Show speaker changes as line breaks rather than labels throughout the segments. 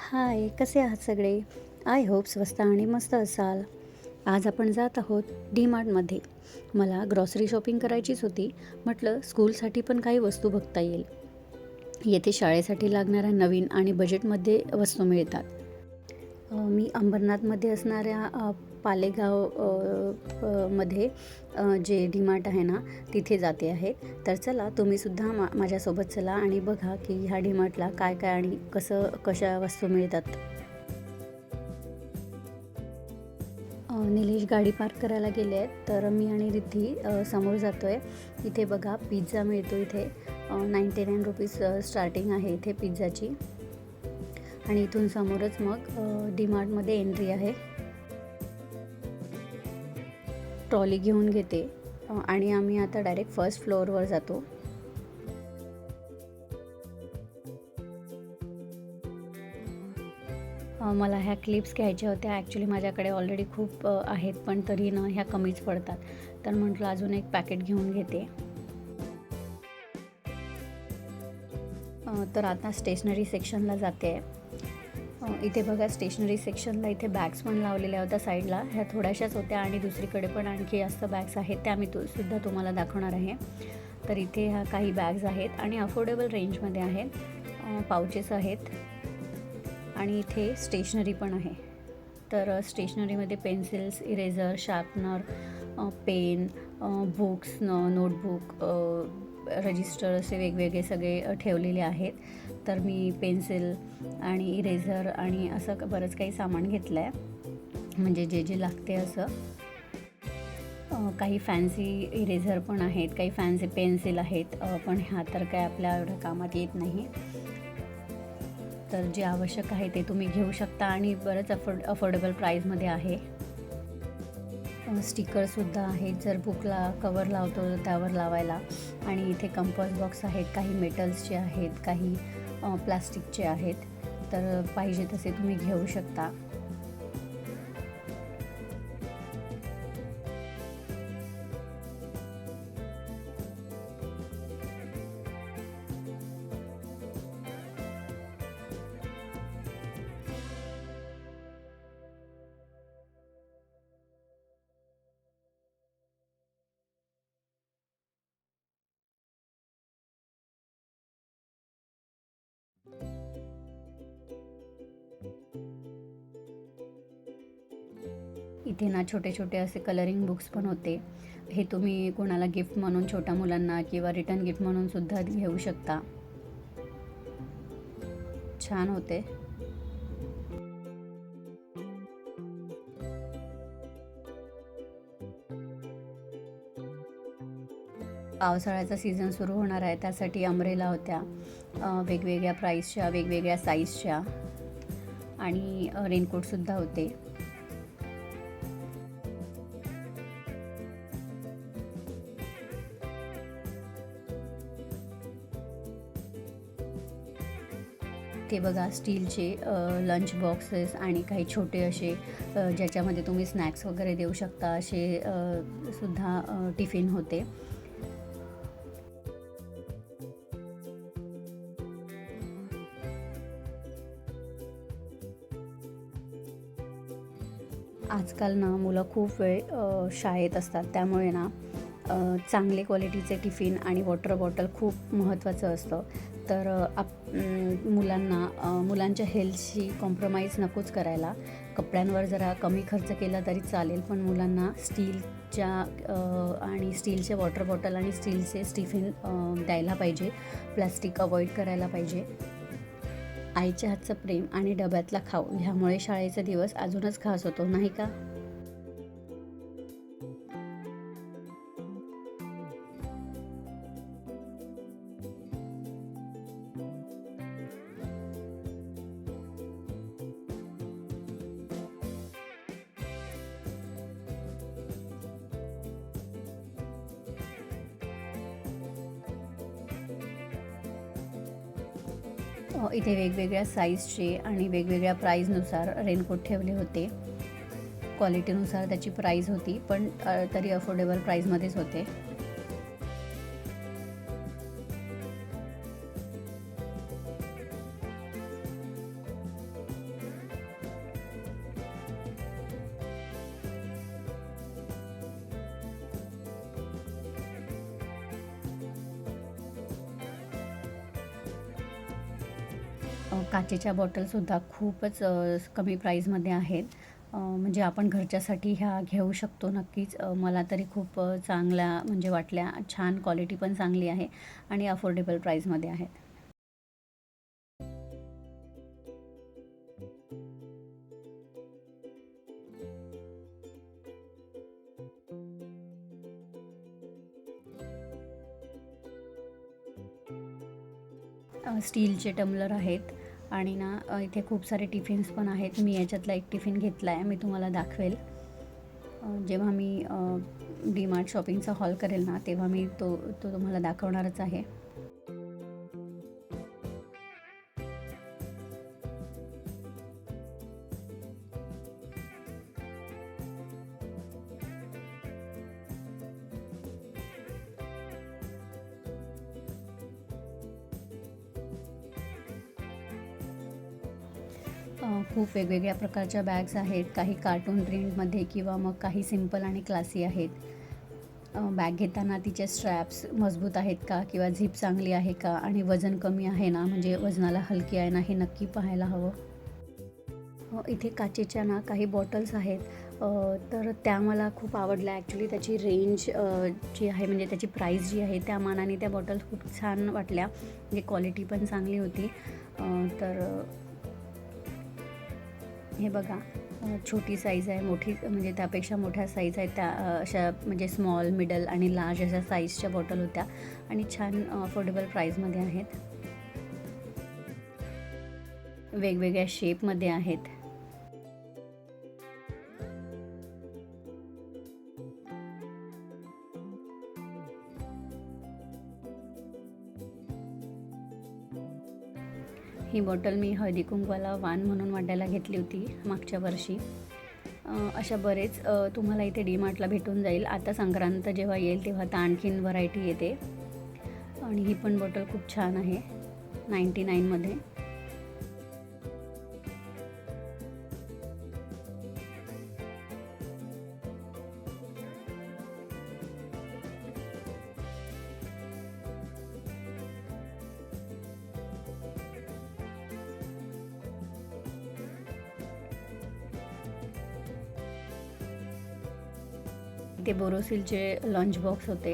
हाय, कसे आहात सगळे? आय होप स्वस्त आणि मस्त असाल. आज आपण जात आहोत डी-मार्टमध्ये. मला ग्रॉसरी शॉपिंग करायचीच होती. म्हटलं स्कूलसाठी पण काही वस्तू बघता येईल. येथे शाळेसाठी लागणाऱ्या नवीन आणि बजेटमध्ये वस्तू मिळतात. मी अंबरनाथमध्ये असणाऱ्या पालेगाव मध्ये जे डी-मार्ट आहे ना, तिथे जाते आहे. तर चला तुम्हीसुद्धा माझ्यासोबत चला आणि बघा की ह्या डी-मार्टला काय-काय आणि कशा वस्तू मिळतात. निलेश गाडी पार्क करायला गेले आहेत, तर मी आणि रिद्धी समोर जातो आहे. इथे बघा पिझ्झा मिळतो इथे. 99 रुपीज स्टार्टिंग आहे इथे पिझ्झाची. आणि इथून समोरच मग डी-मार्टमध्ये एंट्री आहे. ट्रॉली घेऊन घेते आणि आम्ही आता डायरेक्ट फर्स्ट फ्लोअरवर जातो. मला ह्या क्लिप्स घ्यायच्या होत्या. ॲक्च्युली माझ्याकडे ऑलरेडी खूप आहेत, पण तरी ना ह्या कमीच पडतात. तर म्हटलं अजून एक पॅकेट घेऊन घेते. तर आता स्टेशनरी सेक्शनला जाते आहे. इथे बघा स्टेशनरी सेक्शनला इथे बॅग्स पण लावलेल्या होत्या साईडला. ह्या थोड्याशाच होत्या आणि दुसरीकडे पण आणखी जास्त बॅग्स आहेत, त्या मी सुद्धा तुम्हाला दाखवणार आहे. तर इथे ह्या काही बॅग्स आहेत आणि अफोर्डेबल रेंजमध्ये आहेत. पाउचेस आहेत आणि इथे स्टेशनरी पण आहे. तर स्टेशनरीमध्ये pencils, eraser, sharpener, pen, books, notebook, register असे वेगवेगळे सगळे ठेवलेले आहेत. तर मी पेन्सिल आणि इरेझर आणि असं बरंच काही सामान घेतलं आहे, म्हणजे जे लागते असं. काही फॅन्सी इरेझर पण आहेत, काही फॅन्सी पेन्सिल आहेत, पण ह्या तर काय आपल्या एवढ्या कामात येत नाही. तर जे आवश्यक आहे ते तुम्ही घेऊ शकता आणि बरंच अफोर्डेबल प्राईजमध्ये आहे. स्टिकरसुद्धा आहेत, जर बुकला कवर लावतो त्यावर लावायला. आणि इथे कंपॉस बॉक्स आहेत, काही मेटल्सचे आहेत, काही प्लास्टिकचे आहेत. तर पाहिजे तसे तुम्ही घेऊ शकता. इथे ना छोटे छोटे असे कलरिंग बुक्स पण होते. हे तुम्ही कोणाला गिफ्ट म्हणून छोट्या मुलांना किंवा रिटर्न गिफ्ट म्हणून सुद्धा घेऊ शकता. छान होते. पावसाळ्याचा सीझन सुरू होणार आहे, त्यासाठी अम्ब्रेला होत्या वेगवेगळ्या प्राईसच्या, वेगवेगळ्या साईजच्या. आणि रेनकोटसुद्धा होते. ते बघा स्टीलचे लंच बॉक्सेस आणि काही छोटे असे ज्याच्यामध्ये तुम्ही स्नॅक्स वगैरे देऊ शकता असे सुद्धा टिफिन होते. आजकाल ना मुलं खूप वेळ शाळेत असतात, त्यामुळे ना चांगले क्वालिटीचे टिफिन आणि वॉटर बॉटल खूप महत्त्वाचं असतं. तर मुलांच्या हेल्थशी कॉम्प्रोमाइज नकोच करायला. कपड्यांवर जरा कमी खर्च केला तरी चालेल, पण मुलांना स्टीलच्या आणि स्टीलचे वॉटर बॉटल आणि स्टीलचे टिफिन द्यायला पाहिजे. प्लास्टिक अवॉइड करायला पाहिजे. आईच्या हातचं प्रेम आणि डब्यातला खाऊ ह्यामुळे शाळेचा दिवस अजूनच खास होतो, नाही का? इथे वेगवेगळ्या साईजचे आणि वेगवेगळ्या प्राईजनुसार रेनकोट ठेवले होते. क्वालिटीनुसार त्याची प्राईज होती, पण तरी अफोर्डेबल प्राईजमध्येच होते. काचेच्या बॉटलसुद्धा खूपच कमी प्राईजमध्ये आहेत. म्हणजे आपण घरच्यासाठी ह्या घेऊ शकतो नक्कीच. मला तरी खूप चांगल्या म्हणजे वाटल्या. छान क्वालिटी पण चांगली आहे आणि अफोर्डेबल प्राईजमध्ये आहेत. स्टीलचे टम्लर आहेत आणि ना इथे खूप सारे टिफिन्स पण आहेत. मी याच्यातला एक टिफिन घेतला आहे, मी तुम्हाला दाखवेल. जेव्हा मी डीमार्ट शॉपिंगचा हॉल करेल ना, तेव्हा मी तो तो तुम्हाला दाखवणारच आहे. खूप वेगवेगळ्या प्रकारच्या बॅग्स आहेत. काही कार्टून प्रिंटमध्ये किंवा मग काही सिंपल आणि क्लासी आहेत. बॅग घेताना तिचे स्ट्रॅप्स मजबूत आहेत का किंवा झिप चांगली आहे का आणि वजन कमी आहे ना, म्हणजे वजनाला हलकी आहे ना, हे नक्की पाहायला हवं. इथे काचेच्या ना काही बॉटल्स आहेत. तर त्या मला खूप आवडल्या. ॲक्च्युली त्याची रेंज जी आहे म्हणजे त्याची प्राईस जी आहे त्या मानाने त्या बॉटल्स खूप छान वाटल्या. म्हणजे क्वालिटी पण चांगली होती. तर हे बघा, छोटी साईज आहे, मोठी म्हणजे त्यापेक्षा मोठ्या साईज आहेत त्या. अशा म्हणजे स्मॉल, मिडल आणि लार्ज अशा साईजच्या बॉटल होत्या आणि छान अफोर्डेबल प्राईजमध्ये आहेत. वेगवेगळ्या शेपमध्ये आहेत. ही बॉटल मी हळदी कुंकवाला वाण म्हणून वाटायला घेतली होती मागच्या वर्षी. अशा बरेच तुम्हाला इथे डीमार्टला भेटून जाईल. आता संक्रांत जेव्हा येईल तेव्हा तर आणखीन व्हरायटी येते. आणि ही पण बॉटल खूप छान आहे, 99मध्ये. ते बोरोसिलचे लंच बॉक्स होते,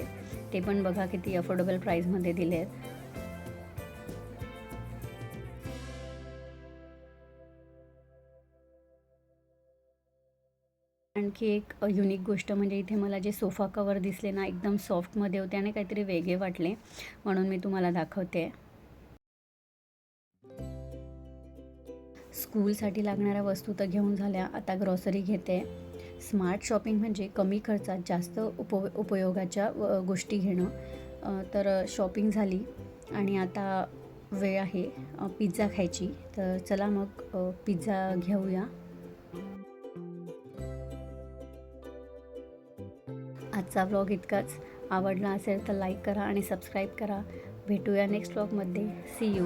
ते पण बघा किती अफोर्डेबल प्राईजमध्ये दिले आहेत. आणखी एक युनिक गोष्ट म्हणजे इथे मला जे सोफा कवर दिसले ना, एकदम सॉफ्टमध्ये होते आणि काहीतरी वेगळे वाटले, म्हणून मी तुम्हाला दाखवते. स्कूलसाठी लागणाऱ्या वस्तू तर घेऊन झाल्या, आता ग्रॉसरी घेते. स्मार्ट शॉपिंग म्हणजे कमी खर्चात जास्त उपयोगाच्या गोष्टी घेणं. तर शॉपिंग झाली आणि आता वेळ आहे पिझ्झा खायची. तर चला मग पिझ्झा घेऊया. आजचा व्लॉग इतकाच. आवडला असेल तर लाईक करा आणि सबस्क्राईब करा. भेटूया नेक्स्ट व्लॉगमध्ये. C you.